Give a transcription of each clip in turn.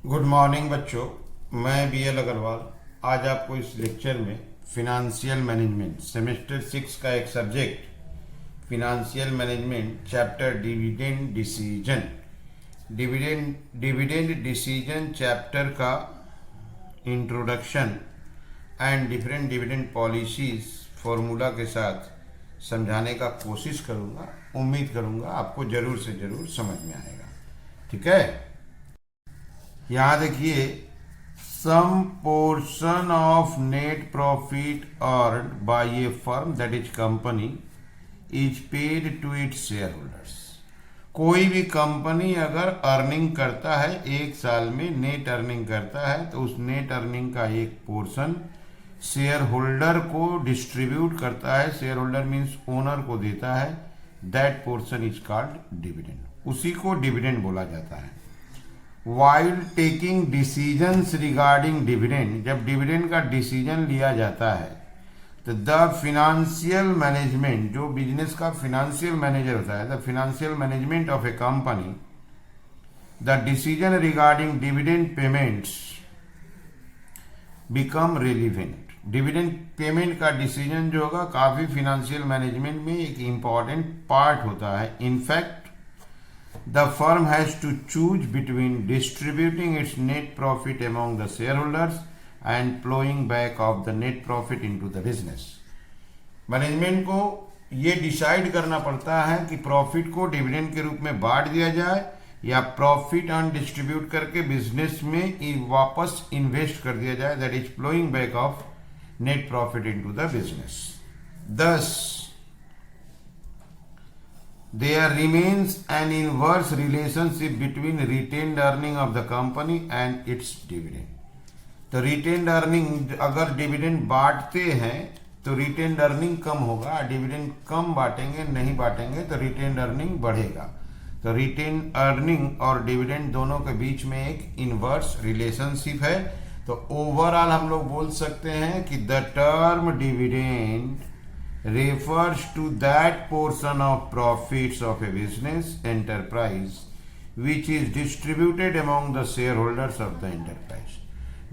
Good morning बच्चों, मैं BL Agarwal आज आपको इस लेक्चर में फिनेंशियल मैनेजमेंट सेमेस्टर 6 का एक subject financial management chapter dividend decision chapter का introduction and different dividend policies formula के साथ समझाने का कोशिश करूँगा। उम्मीद करूँगा आपको ज़रूर से ज़रूर समझ में आएगा। ठीक है, यहाँ देखिए, some portion of net profit earn by a firm that is company is paid to its shareholders. कोई भी कंपनी अगर अर्निंग करता है, एक साल में नेट अर्निंग करता है, तो उस नेट अर्निंग का एक पोर्शन शेयर होल्डर को डिस्ट्रीब्यूट करता है। शेयर होल्डर मीन्स ओनर को देता है। That portion is called dividend, उसी को डिविडेंड बोला जाता है। While taking decisions regarding dividend, जब डिविडेंड का डिसीजन लिया जाता है तो द फिनेंशियल मैनेजमेंट, जो बिजनेस का फिनेंशियल मैनेजर होता है, the financial management of a company, the decision regarding dividend payments become relevant. Dividend payment का डिसीजन जो होगा काफी फिनेंशियल मैनेजमेंट में एक इंपॉर्टेंट पार्ट होता है। In fact the firm has to choose between distributing its net profit among the shareholders and plowing back of the net profit into the business. Management को ये डिसाइड करना पड़ता है कि प्रॉफिट को डिविडेंड के रूप में बांट दिया जाए या प्रॉफिट अनडिस्ट्रीब्यूट करके बिजनेस में वापस इन्वेस्ट कर दिया जाए, that is ploughing back of net profit into the business. Thus there remains an inverse relationship between retained earning of the company and its dividend. तो रिटेन्ड अर्निंग, अगर डिविडेंड बांटते हैं तो रिटेन्ड अर्निंग कम होगा, dividend कम बांटेंगे, नहीं बांटेंगे तो रिटेन्ड अर्निंग बढ़ेगा। तो रिटेन्ड अर्निंग और डिविडेंड दोनों के बीच में एक इनवर्स रिलेशनशिप है। तो ओवरऑल हम लोग बोल सकते हैं कि the term dividend refers to that portion of profits of a business enterprise which is distributed among the shareholders of the enterprise.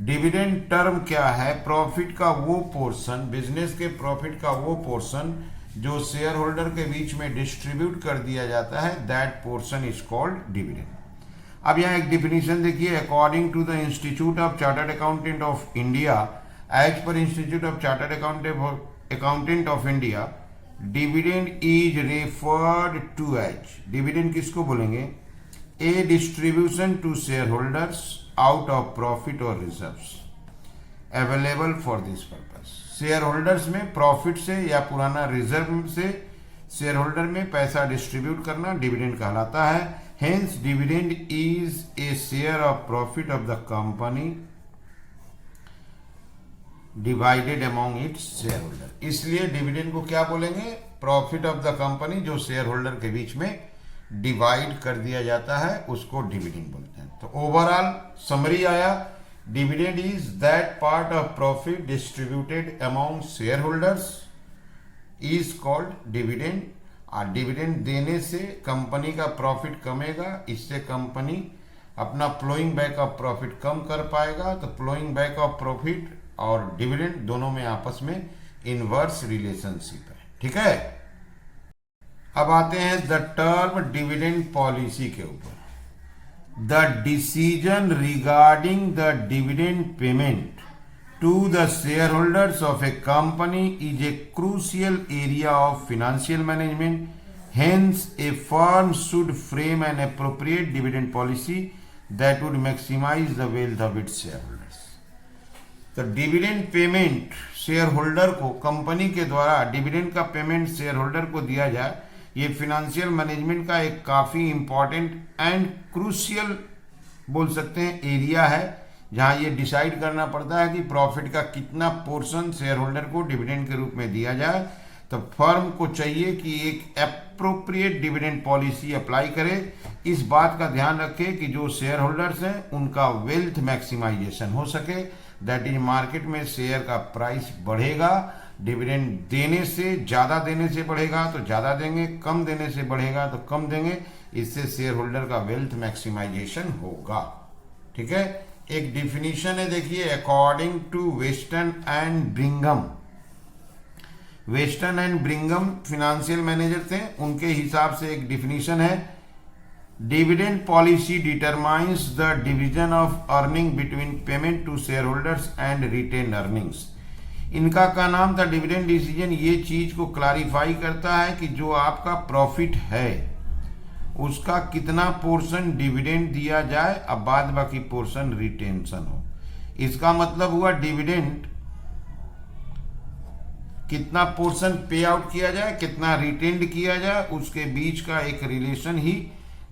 Dividend term क्या है? प्रॉफिट का वो पोर्शन, बिजनेस के प्रॉफिट का वो पोर्शन जो शेयर होल्डर के बीच में डिस्ट्रीब्यूट कर दिया जाता है, that portion is called dividend. अब यहाँ एक डिफिनीशन देखिए, according to the Institute of Chartered Accountant of India, as per Institute of Chartered Accountant of India, dividend is referred to as, dividend किसको बोलेंगे? A distribution to share holders out of profit और reserves available for this purpose. Shareholders में profit से या पुराना reserve से share holder में पैसा डिस्ट्रीब्यूट करना डिविडेंड कहलाता है। Hence dividend is a share of profit of the company divided among its share holder. इसलिए डिविडेंड को क्या बोलेंगे? प्रॉफिट ऑफ द कंपनी जो शेयर होल्डर के बीच में डिवाइड कर दिया जाता है, उसको डिविडेंड बोलते हैं। तो ओवरऑल समरी आया, dividend is that part of profit distributed among share holders is called dividend. और डिविडेंड देने से कंपनी का प्रॉफिट कमेगा, इससे कंपनी अपना फ्लोइंग बैक ऑफ प्रॉफिट कम कर पाएगा। तो फ्लोइंग बैक ऑफ प्रॉफिट और डिविडेंड दोनों में आपस में इनवर्स रिलेशनशिप है। ठीक है, अब आते हैं द टर्म डिविडेंड पॉलिसी के ऊपर। The decision regarding the dividend payment to the shareholders of a company is a crucial area of financial management. Hence a firm should frame an appropriate dividend policy that would maximise the wealth of its shareholders. तो dividend payment shareholder को, company के द्वारा dividend का payment shareholder को दिया जाए, ये financial management का एक काफी इंपॉर्टेंट एंड क्रूशियल बोल सकते हैं एरिया है, जहां ये डिसाइड करना पड़ता है कि प्रॉफिट का कितना पोर्शन शेयर होल्डर को डिविडेंड के रूप में दिया जाए। तो फर्म को चाहिए कि एक एप्रोप्रिएट डिविडेंड पॉलिसी अप्लाई करे। इस बात का ध्यान रखे कि जो शेयर होल्डर्स हैं उनका वेल्थ मैक्सिमाइजेशन हो सके, दैट इज मार्केट में शेयर का प्राइस बढ़ेगा, डिविडेंड देने से, ज्यादा देने से बढ़ेगा तो ज्यादा देंगे, कम देने से बढ़ेगा तो कम देंगे, इससे शेयर होल्डर का वेल्थ मैक्सिमाइजेशन होगा। ठीक है। एक डिफिनीशन है, देखिए, according to Weston and Brigham. Weston and Brigham financial manager थे, उनके हिसाब से एक डिफिनीशन है, dividend policy determines the division of earning between payment to share holders and retain earnings. इनका क्या नाम था, डिविडेंड डिसीजन। ये चीज को क्लैरिफाई करता है कि जो आपका प्रॉफिट है उसका कितना पोर्शन डिविडेंड दिया जाए, अब बाद बाकी पोर्शन रिटेंशन हो। इसका मतलब हुआ डिविडेंड कितना पोर्शन पे आउट किया जाए, कितना रिटेंड किया जाए, उसके बीच का एक रिलेशन ही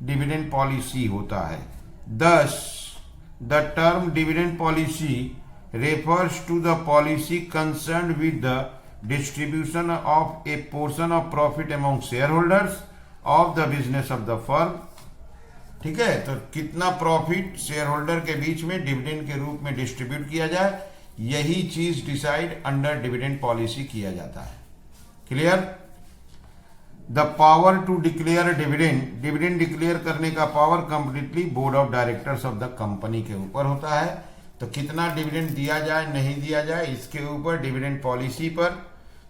डिविडेंड पॉलिसी होता है। Thus, the term dividend policy refers to the policy concerned with the distribution of a portion of profit among shareholders of the business of the firm। ठीक है, तो कितना प्रॉफिट शेयर होल्डर के बीच में dividend के रूप में डिस्ट्रीब्यूट किया जाए, यही चीज डिसाइड अंडर डिविडेंड पॉलिसी किया जाता है। Clear. The power to declare dividend, dividend declare करने का power completely board of directors of the company के ऊपर होता है। तो कितना डिविडेंड दिया जाए नहीं दिया जाए, इसके ऊपर डिविडेंड पॉलिसी पर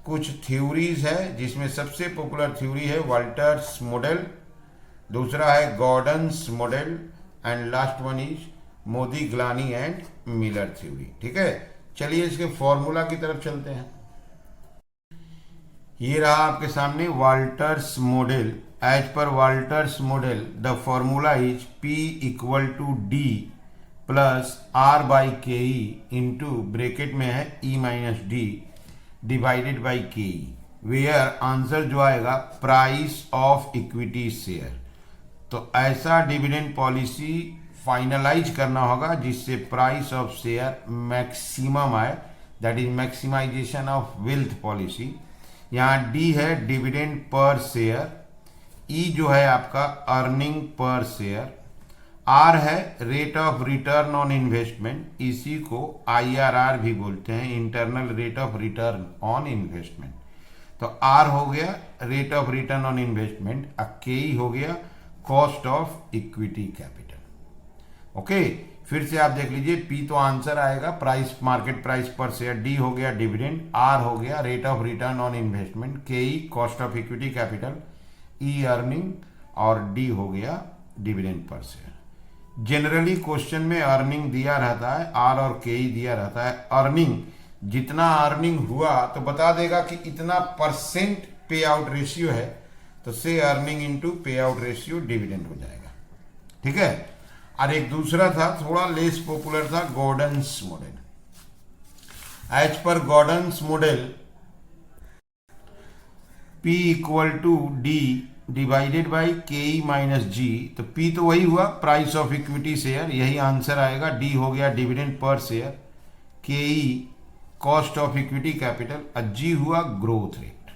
कुछ थ्योरीज है, जिसमें सबसे पॉपुलर थ्योरी है वाल्टर्स मॉडल, दूसरा है Gordon's model, and last one is Modigliani and Miller theory. ठीक है, चलिए इसके फॉर्मूला की तरफ चलते हैं। ये रहा आपके सामने Walter's model. As per Walter's model the formula is P equal to D plus R by k e into bracket में है E minus D divided by k e, where answer जो आएगा प्राइस ऑफ इक्विटी शेयर। तो ऐसा dividend policy finalise करना होगा जिससे price of share maximum आए, that is maximisation of wealth policy. यहाँ डी है डिविडेंड पर शेयर, ई जो है आपका अर्निंग पर शेयर, आर है rate of return on investment, इसी को IRR भी बोलते हैं, internal rate of return on investment. तो आर हो गया rate of return on investment, k हो गया cost of equity capital. Okay, फिर से आप देख लीजिए, पी तो आंसर आएगा price, market price per share, D हो गया डिविडेंड, आर हो गया rate of return on investment, K E cost of equity capital, E earning, और डी हो गया dividend per share. Generally question में अर्निंग दिया रहता है, आर और के ई दिया रहता है। अर्निंग, जितना अर्निंग हुआ तो बता देगा कि इतना परसेंट पे आउट रेशियो है, तो से earning into payout ratio dividend हो जाएगा। ठीक है, और एक दूसरा था थोड़ा लेस पॉपुलर था Gordon's model. As per Gordon's model P equal to D divided by k e minus g, तो P तो वही हुआ प्राइस ऑफ इक्विटी शेयर, यही आंसर आएगा। D हो गया dividend per share, k E cost of equity capital, और G हुआ ग्रोथ रेट।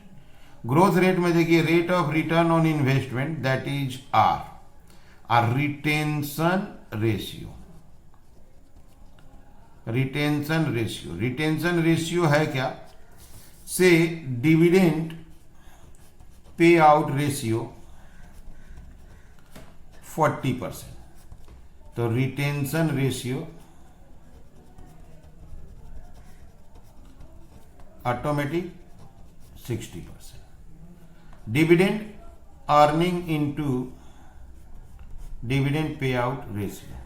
ग्रोथ रेट में देखिए rate of return on investment that is R, और रिटेंशन रेशियो, रिटेंशन रेशियो है क्या, say dividend payout ratio 40%, तो retention ratio automatic 60%। Dividend earning into dividend payout ratio,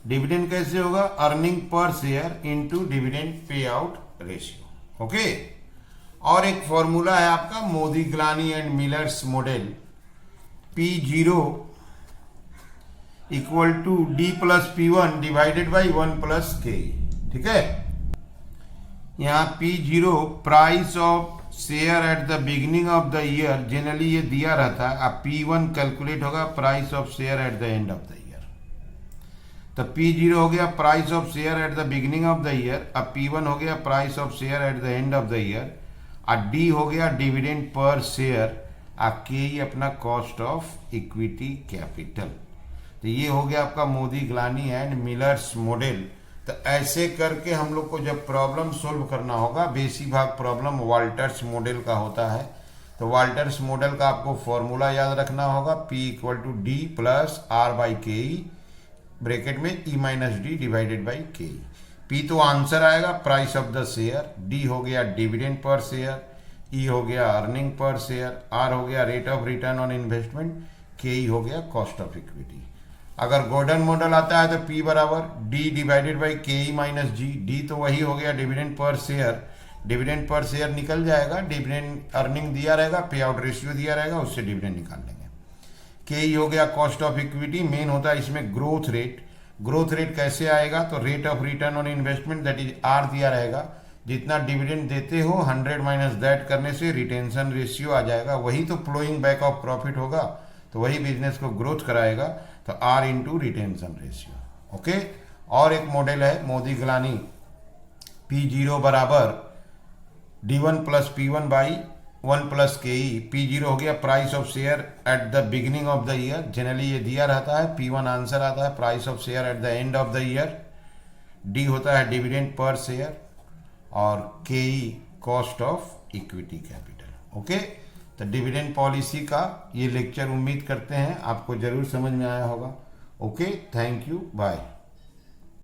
dividend कैसे होगा, earning per share into dividend payout ratio. Okay, और एक formula है आपका Modigliani and Miller's model, P0 equal to D plus P1 divided by 1 plus K. ठीक है, यहाँ P0 price of share at the beginning of the year, generally ये दिया रहता है। अब P1 कैलकुलेट होगा price of share at the end of the year, तो P0 हो गया price of share at the beginning of the year, अब P1 हो गया price of share at the end of the year, और D हो गया डिविडेंड पर शेयर, के अपना कॉस्ट ऑफ इक्विटी कैपिटल। तो ये हो गया आपका मोदी-ग्लानी एंड मिलर्स मॉडल। तो ऐसे करके हम लोग को जब प्रॉब्लम सोल्व करना होगा, बेसी भाग प्रॉब्लम वाल्टर्स मॉडल का होता है, तो तो वाल्टर्स मॉडल का आपको फॉर्मूला याद रखना होगा, P equal to D plus R by k e, bracket में E minus D divided by k e. P तो आंसर आएगा price of the share, D हो गया डिविडेंड पर शेयर, E हो गया अर्निंग पर शेयर, R हो गया rate of return on investment, K ई हो गया कॉस्ट ऑफ इक्विटी। अगर गॉर्डन मॉडल आता है तो P बराबर D divided by k e minus ji, D तो वही हो गया dividend per share, dividend per share निकल जाएगा, डिविडेंड अर्निंग दिया रहेगा, पे आउट रेशियो दिया रहेगा, उससे डिविडेंड निकाल लेंगे। के ई हो गया कॉस्ट ऑफ इक्विटी, मेन होता है इसमें ग्रोथ रेट। ग्रोथ रेट कैसे आएगा, तो rate of return on investment that is R दिया रहेगा, जितना डिविडेंड देते हो 100 माइनस दैट करने से रिटेंशन रेशियो आ जाएगा, वही तो फ्लोइंग बैक ऑफ प्रॉफिट होगा, तो वही बिजनेस को ग्रोथ कराएगा, तो R into retention ratio. Okay, और एक मॉडल है मोदी गिलानी, P0 बराबर D1 plus P1 by 1 plus के ई। P0 हो गया price of share at the beginning of the year, generally ये दिया रहता है, P1 आंसर आता है price of share at the end of the year, D होता है डिविडेंड पर शेयर, और K E cost of equity capital. Okay, तो डिविडेंड पॉलिसी का ये लेक्चर उम्मीद करते हैं आपको जरूर समझ में आया होगा। Okay, thank you, bye.